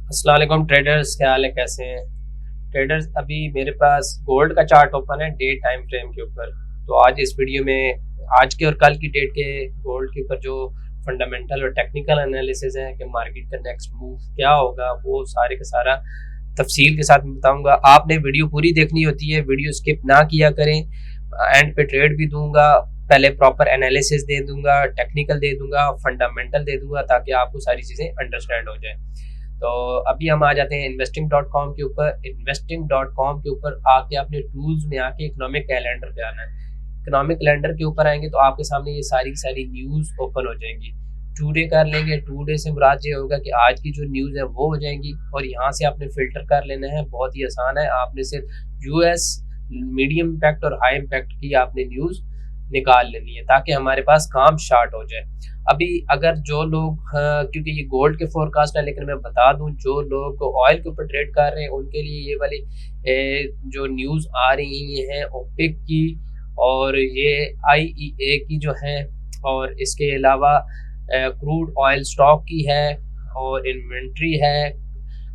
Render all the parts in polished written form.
अस्सलाम वालेकुम ट्रेडर्स, क्या हाल है, कैसे हैं ट्रेडर्स। अभी मेरे पास गोल्ड का चार्ट ओपन है डे टाइम फ्रेम के ऊपर। तो आज इस वीडियो में आज के और कल की डेट के गोल्ड के ऊपर जो फंडामेंटल और टेक्निकल एनालिसिस है कि मार्केट का नेक्स्ट मूव क्या होगा, वो सारे का सारा तफसील के साथ बताऊंगा। आपने वीडियो पूरी देखनी होती है, वीडियो स्किप ना किया करें। एंड पे ट्रेड भी दूंगा, पहले प्रॉपर एनालिसिस दे दूंगा, टेक्निकल दे दूंगा, फंडामेंटल दे दूंगा, ताकि आपको सारी चीज़ें अंडरस्टैंड हो जाए। तो अभी हम आ जाते हैं investing.com के ऊपर। investing.com के ऊपर आके अपने टूल्स में आके इकोनॉमिक कैलेंडर पे आना है। इकोनॉमिक कैलेंडर के ऊपर आएंगे तो आपके सामने ये सारी सारी न्यूज़ ओपन हो जाएंगी। टू डे कर लेंगे, टू डे से मुराद ये होगा कि आज की जो न्यूज़ है वो हो जाएंगी, और यहाँ से आपने फिल्टर कर लेना है। बहुत ही आसान है, आपने सिर्फ यूएस मीडियम इम्पैक्ट और हाई इम्पैक्ट की आपने न्यूज़ निकाल लेनी है, ताकि हमारे पास काम स्टार्ट हो जाए। अभी अगर जो लोग क्योंकि ये गोल्ड के फोरकास्ट है, लेकिन मैं बता दूं जो लोग ऑयल के ऊपर ट्रेड कर रहे हैं उनके लिए ये वाली जो न्यूज़ आ रही है ओपेक की और ये आईईए की जो है, और इसके अलावा क्रूड ऑयल स्टॉक की है, और इन्वेंट्री है,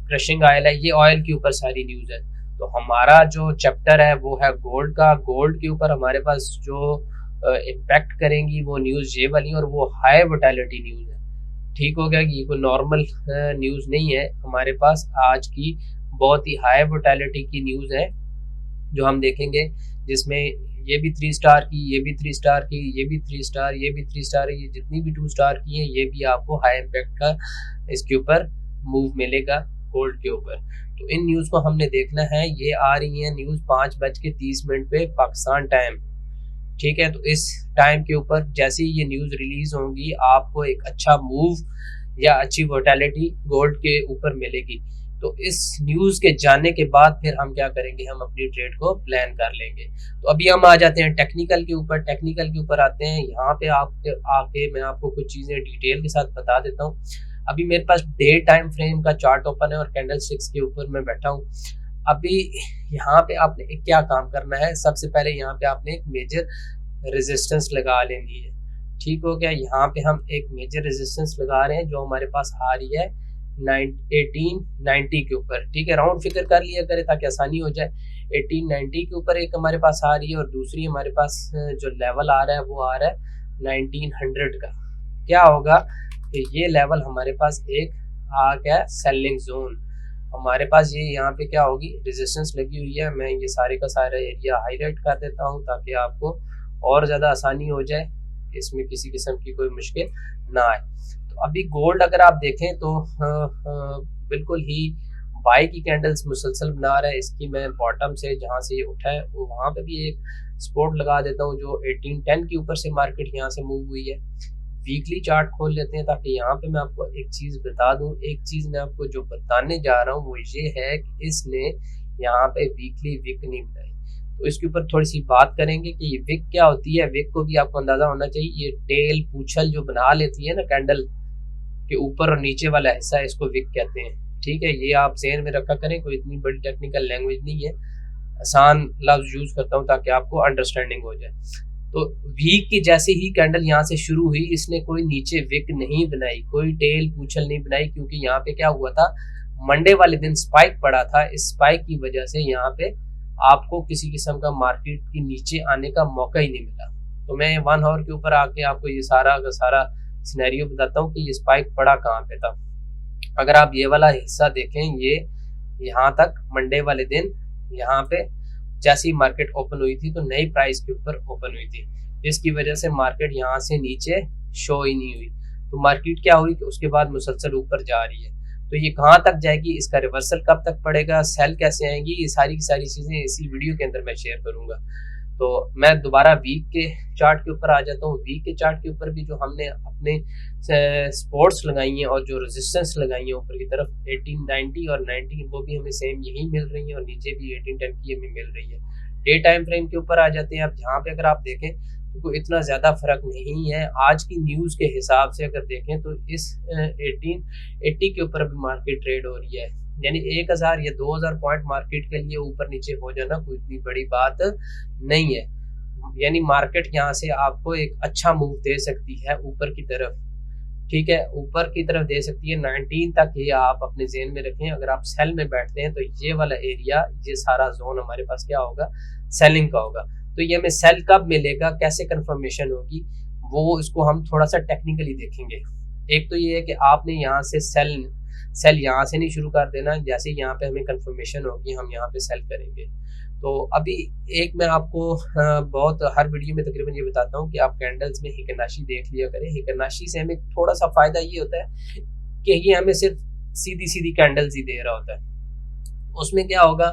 क्रशिंग ऑयल है, ये ऑयल के ऊपर सारी न्यूज़ है। तो हमारा जो चैप्टर है वो है गोल्ड का। गोल्ड के ऊपर हमारे पास जो इम्पैक्ट करेंगी वो न्यूज़ ये वाली, और वो हाई वोटालिटी न्यूज़ है। ठीक हो गया कि ये कोई नॉर्मल न्यूज़ नहीं है, हमारे पास आज की बहुत ही हाई वोटालिटी की न्यूज़ है जो हम देखेंगे, जिसमें ये भी 3 स्टार की, ये भी 3 स्टार की, ये भी 3 स्टार, ये भी 3 स्टार है, ये जितनी भी 2 स्टार की है ये भी आपको हाई इम्पैक्ट का इसके ऊपर मूव मिलेगा गोल्ड के ऊपर। तो इन न्यूज़ को हमने देखना है। ये आ रही है न्यूज़ 5:30 पे पाकिस्तान टाइम। ठीक है, तो इस टाइम के ऊपर जैसे ही ये न्यूज़ रिलीज होंगी आपको एक अच्छा मूव या अच्छी वोटालिटी गोल्ड के ऊपर मिलेगी। तो इस न्यूज़ के जानने के बाद फिर हम क्या करेंगे, हम अपनी ट्रेड को प्लान कर लेंगे। तो अभी हम आ जाते हैं टेक्निकल के ऊपर। टेक्निकल के ऊपर आते हैं, यहाँ पे आके मैं आपको कुछ चीज़ें डिटेल के साथ बता देता हूँ। अभी मेरे पास डे टाइम फ्रेम का चार्ट ओपन है और कैंडल स्टिक्स के ऊपर मैं बैठा हूँ। अभी यहाँ पे आपने क्या काम करना है, सबसे पहले यहाँ पे आपने एक मेजर रेजिस्टेंस लगा लेनी है। ठीक हो गया, यहाँ पे हम एक मेजर रेजिस्टेंस लगा रहे हैं जो हमारे पास आ रही है 1890 के ऊपर। ठीक है, राउंड फिगर कर लिया करें ताकि आसानी हो जाए। 1890 के ऊपर एक हमारे पास आ रही है, और दूसरी हमारे पास जो लेवल आ रहा है वो आ रहा है 1900 का। क्या होगा कि ये लेवल हमारे पास एक आ गया सेलिंग जोन। हमारे पास ये यहाँ पे क्या होगी, रेजिस्टेंस लगी हुई है। मैं ये सारे का सारा एरिया हाईलाइट कर देता हूँ ताकि आपको और ज़्यादा आसानी हो जाए, इसमें किसी किस्म की कोई मुश्किल ना आए। तो अभी गोल्ड अगर आप देखें तो बिल्कुल ही बाई की कैंडल्स मुसलसल बना रहा है। इसकी मैं बॉटम से जहाँ से ये उठा है वो वहाँ पे भी एक सपोर्ट लगा देता हूँ जो 1810 के ऊपर से मार्केट यहाँ से मूव हुई है। वीकली चार्ट खोल लेते हैं ताकि यहाँ पे मैं आपको एक चीज़ बता दूँ। एक चीज़ मैं आपको जो बताने जा रहा हूँ वो ये है कि इसने यहाँ पे वीकली विक नहीं बनाई। तो इसके ऊपर थोड़ी सी बात करेंगे कि ये विक क्या होती है। विक को भी आपको अंदाज़ा होना चाहिए, ये टेल पूछल जो बना लेती है ना कैंडल के ऊपर और नीचे वाला हिस्सा, इसको विक कहते हैं। ठीक है, ये आप ज़हन में रखा करें, कोई इतनी बड़ी टेक्निकल लैंग्वेज नहीं है, आसान लफ्ज़ यूज़ करता हूँ ताकि आपको अंडरस्टैंडिंग हो जाए। तो वीक की जैसे ही कैंडल यहाँ से शुरू हुई, इसने कोई नीचे विक नहीं बनाई, कोई टेल पूछल नहीं बनाई, क्योंकि यहाँ पे क्या हुआ था, मंडे वाले दिन स्पाइक पड़ा था। इस स्पाइक की वजह से यहाँ पे आपको किसी किस्म का मार्केट के नीचे आने का मौका ही नहीं मिला। तो मैं 1 आवर के ऊपर आके आपको ये सारा का सारा सिनेरियो बताता हूँ कि ये स्पाइक पड़ा कहाँ पे था। अगर आप ये वाला हिस्सा देखें, ये यहाँ तक मंडे वाले दिन यहाँ पे जैसी मार्केट ओपन हुई थी तो नई प्राइस के ऊपर ओपन हुई थी, जिसकी वजह से मार्केट यहाँ से नीचे शो ही नहीं हुई। तो मार्केट क्या हुई कि उसके बाद मुसलसल ऊपर जा रही है। तो ये कहाँ तक जाएगी, इसका रिवर्सल कब तक पड़ेगा, सेल कैसे आएंगी, ये सारी की सारी चीज़ें इसी वीडियो के अंदर मैं शेयर करूँगा। तो मैं दोबारा वीक के चार्ट के ऊपर आ जाता हूँ। वीक के चार्ट के ऊपर भी जो हमने अपने सपोर्ट्स लगाई हैं और जो रेजिस्टेंस लगाई हैं ऊपर की तरफ 1890 और 90, वो भी हमें सेम यही मिल रही है, और नीचे भी 1810 की हमें मिल रही है। डे टाइम फ्रेम के ऊपर आ जाते हैं। अब यहाँ पे अगर आप देखें तो कोई इतना ज़्यादा फर्क नहीं है। आज की न्यूज़ के हिसाब से अगर देखें तो इस 1880 के ऊपर अभी मार्केट ट्रेड हो रही है, यानी 1000 या 2000 पॉइंट मार्केट के लिए ऊपर नीचे हो जाना कोई इतनी बड़ी बात नहीं है। यानी मार्केट यहाँ से आपको एक अच्छा मूव दे सकती है ऊपर की तरफ। ठीक है, ऊपर की तरफ दे सकती है 19 तक, ये आप अपने ज़हन में रखें। अगर आप सेल में बैठते हैं तो ये वाला एरिया, ये सारा जोन हमारे पास क्या होगा, सेलिंग का होगा। तो ये हमें सेल कब मिलेगा, कैसे कंफर्मेशन होगी, वो इसको हम थोड़ा सा टेक्निकली देखेंगे। एक तो ये है कि आपने यहाँ से सेल यहाँ से नहीं शुरू कर देना, जैसे यहाँ पे हमें कंफर्मेशन होगी हम यहाँ पे सेल करेंगे। तो अभी एक मैं आपको बहुत हर वीडियो में तकरीबन ये बताता हूँ कि आप कैंडल्स में हिकनाशी देख लिया करें। हिकनाशी से हमें थोड़ा सा फायदा ये होता है कि ये हमें सिर्फ सीधी सीधी कैंडल्स ही दे रहा होता है। उसमें क्या होगा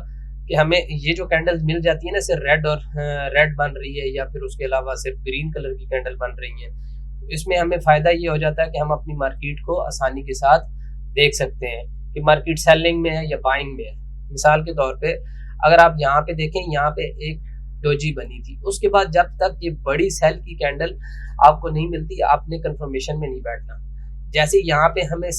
कि हमें ये जो कैंडल्स मिल जाती है ना, सिर्फ रेड और रेड बन रही है या फिर उसके अलावा सिर्फ ग्रीन कलर की कैंडल बन रही है, तो इसमें हमें फ़ायदा ये हो जाता है कि हम अपनी मार्केट को आसानी के साथ देख सकते हैं कि मार्केट सेलिंग में है या बाइंग में है। मिसाल के तौर पे अगर आप यहाँ पे देखें, यहाँ पे एक डोजी बनी थी, उसके बाद जब तक ये बड़ी सेल की कैंडल आपको नहीं मिलती, आपने कंफर्मेशन में नहीं बैठना। जैसे यहाँ पे हमें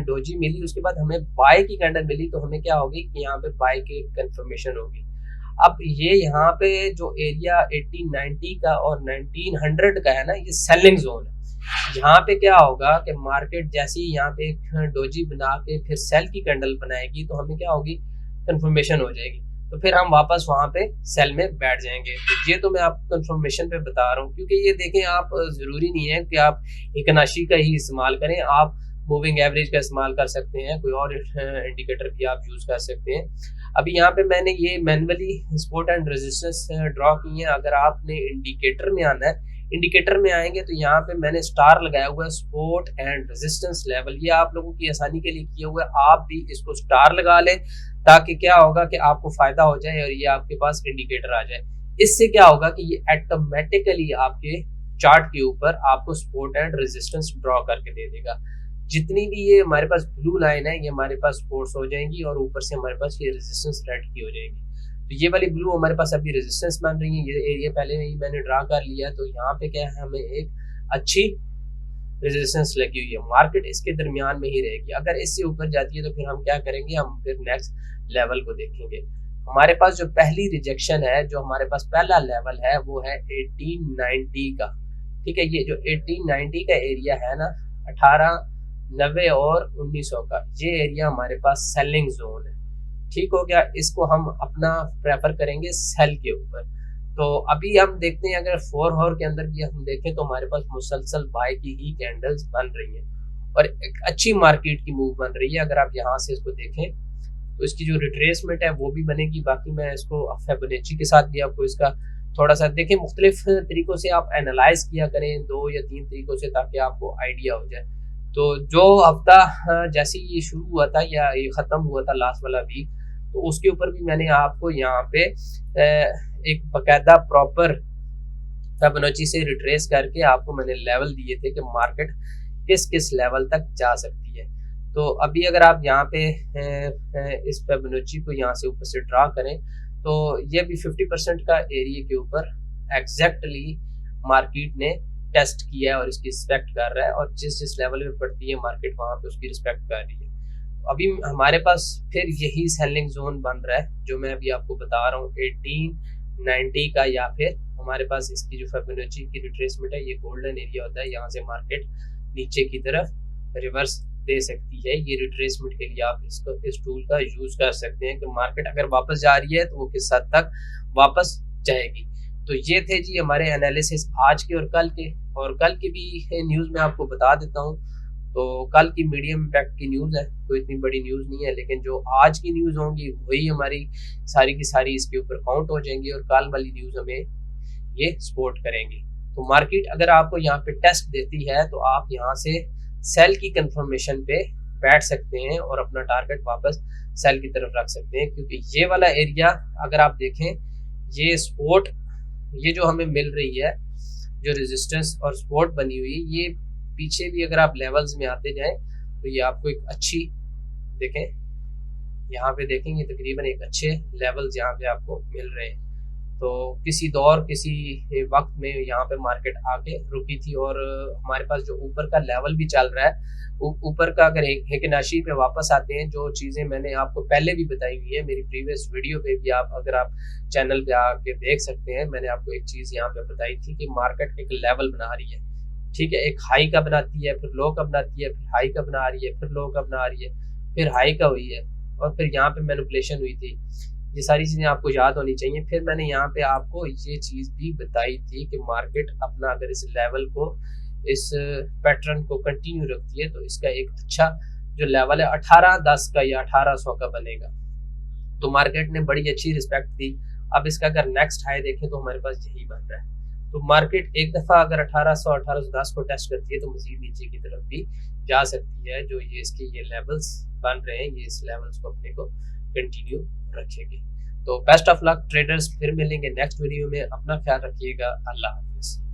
डोजी मिली, उसके बाद हमें बाय की कैंडल मिली, तो हमें क्या होगी कि यहाँ पे बाय की कंफर्मेशन होगी। अब ये यहाँ पे जो एरिया 1890 का और 1900 का है ना, ये सेलिंग जोन है। यहाँ पे क्या होगा कि मार्केट जैसे ही यहाँ पे एक डोजी बना के फिर सेल की कैंडल बनाएगी, तो हमें क्या होगी, कंफर्मेशन हो जाएगी। तो फिर हम वापस वहां पे सेल में बैठ जाएंगे। तो ये तो मैं आपको कंफर्मेशन पे बता रहा हूँ, क्योंकि ये देखें, आप ज़रूरी नहीं है कि आप हिकनाशी का ही इस्तेमाल करें, आप मूविंग एवरेज का इस्तेमाल कर सकते हैं, कोई और इंडिकेटर भी आप यूज़ कर सकते हैं। अभी यहाँ पे मैंने ये manually support and resistance draw की है। अगर आपने इंडिकेटर में आना है, इंडिकेटर में आएंगे तो यहाँ पे मैंने स्टार लगाया हुआ है, सपोर्ट एंड रेजिस्टेंस लेवल। ये आप लोगों की आसानी के लिए किया हुआ है, आप भी इसको स्टार लगा लें, ताकि क्या होगा कि आपको फायदा हो जाए और ये आपके पास इंडिकेटर आ जाए। इससे क्या होगा कि ये ऑटोमेटिकली आपके चार्ट के ऊपर आपको सपोर्ट एंड रेजिस्टेंस ड्रॉ करके दे देगा। जितनी भी ये हमारे पास ब्लू लाइन है, ये हमारे पास सपोर्ट्स हो जाएंगी और ऊपर से हमारे पास ये रेजिस्टेंस रेड की हो जाएगी। तो ये वाली ब्लू हमारे पास अभी रेजिस्टेंस बन रही है, ये एरिया पहले ही मैंने ड्रा कर लिया है। तो यहाँ पे क्या है, हमें एक अच्छी रेजिस्टेंस लगी हुई है, मार्केट इसके दरमियान में ही रहेगी। अगर इससे ऊपर जाती है तो फिर हम क्या करेंगे, हम फिर नेक्स्ट लेवल को देखेंगे। हमारे पास जो पहली रिजेक्शन है, जो हमारे पास पहला लेवल है, वो है 1890 का। ठीक है, ये जो 1890 का एरिया है ना, 1890 और 1900 का, ये एरिया हमारे पास सेलिंग जोन है। ठीक हो गया, इसको हम अपना प्रेफर करेंगे सेल के ऊपर। तो अभी हम देखते हैं, अगर 4 आवर के अंदर भी हम देखें तो हमारे पास मुसलसल बाय की ही कैंडल्स बन रही हैं और एक अच्छी मार्केट की मूव बन रही है। अगर आप यहाँ से इसको देखें तो इसकी जो रिट्रेसमेंट है वो भी बनेगी। बाकी मैं इसको फिबोनाची के साथ भी आपको इसका थोड़ा सा देखें, मुख्तलिफ तरीकों से आप एनालाइज किया करें, 2 या 3 तरीकों से, ताकि आपको आइडिया हो जाए। तो जो हफ्ता जैसे ये शुरू हुआ था या ये ख़त्म हुआ था लास्ट वाला वीक, तो उसके ऊपर भी मैंने आपको यहाँ पे एक बाकायदा प्रॉपर फिबोनाची से रिट्रेस करके आपको मैंने लेवल दिए थे कि मार्केट किस किस लेवल तक जा सकती है। तो अभी अगर आप यहाँ पे इस फिबोनाची को यहाँ से ऊपर से ड्रा करें, तो ये भी 50% का एरिया के ऊपर एग्जैक्टली मार्केट ने टेस्ट किया है और इसकी रिस्पेक्ट कर रहा है, और जिस जिस लेवल पे पड़ती है मार्केट वहाँ पे उसकी रिस्पेक्ट कर रही है। तो अभी हमारे पास फिर यही सेलिंग जोन बन रहा है जो मैं अभी आपको बता रहा हूँ, 1890 का, या फिर हमारे पास इसकी जो फिबोनाची की रिट्रेसमेंट है, ये गोल्डन एरिया होता है। यहाँ से मार्केट नीचे की तरफ रिवर्स दे सकती है। ये रिट्रेसमेंट के लिए आप इसको इस टूल का यूज कर सकते हैं कि मार्केट अगर वापस जा रही है तो वो किस हद तक वापस जाएगी। तो ये थे जी हमारे एनालिसिस आज के और कल के, और कल की भी न्यूज़ मैं आपको बता देता हूँ। तो कल की मीडियम इम्पैक्ट की न्यूज़ है, कोई इतनी बड़ी न्यूज़ नहीं है, लेकिन जो आज की न्यूज़ होंगी वही हमारी सारी की सारी इसके ऊपर काउंट हो जाएंगी और कल वाली न्यूज़ हमें ये सपोर्ट करेंगी। तो मार्केट अगर आपको यहाँ पे टेस्ट देती है तो आप यहाँ से सेल की कंफर्मेशन पे बैठ सकते हैं और अपना टारगेट वापस सेल की तरफ रख सकते हैं, क्योंकि ये वाला एरिया अगर आप देखें, ये सपोर्ट, ये जो हमें मिल रही है, जो रेजिस्टेंस और सपोर्ट बनी हुई, ये पीछे भी अगर आप लेवल्स में आते जाएं तो ये आपको एक अच्छी, देखें यहाँ पे देखेंगे तकरीबन एक अच्छे लेवल्स यहाँ पे आपको मिल रहे हैं। तो किसी दौर किसी वक्त में यहाँ पे मार्केट आके रुकी थी और हमारे पास जो ऊपर का लेवल भी चल रहा है, ऊपर का अगर हिकनाशी पे वापस आते हैं, जो चीज़ें मैंने आपको पहले भी बताई हुई है मेरी प्रीवियस वीडियो पे भी, आप अगर आप चैनल पे आके देख सकते हैं, मैंने आपको एक चीज़ यहाँ पे बताई थी कि मार्केट एक लेवल बना रही है। ठीक है, एक हाई का बनाती है, फिर लो का बनाती है, फिर हाई का बना रही है, फिर लो का बना रही है, फिर हाई का हुई है, और फिर यहाँ पे मैनिपुलेशन हुई थी। ये सारी चीज़ें आपको याद होनी चाहिए। फिर मैंने यहाँ पे आपको ये चीज़ भी बताई थी कि मार्केट अपना अगर इस लेवल को, इस पैटर्न को कंटिन्यू रखती है तो इसका एक अच्छा जो लेवल है 1810 का या 1800 का बनेगा। तो मार्केट ने बड़ी अच्छी रिस्पेक्ट दी। अब इसका अगर नेक्स्ट हाई देखें तो हमारे पास यही बन रहा है। तो मार्केट एक दफ़ा अगर 1800 1810 को टेस्ट करती है तो मजीद नीचे की तरफ भी जा सकती है। जो ये इसके ये लेवल्स बन रहे हैं, ये इस लेवल्स को अपने को कंटिन्यू रखेगी। तो बेस्ट ऑफ लक ट्रेडर्स, फिर मिलेंगे नेक्स्ट वीडियो में। अपना ख्याल रखिएगा। अल्लाह हाफिज़।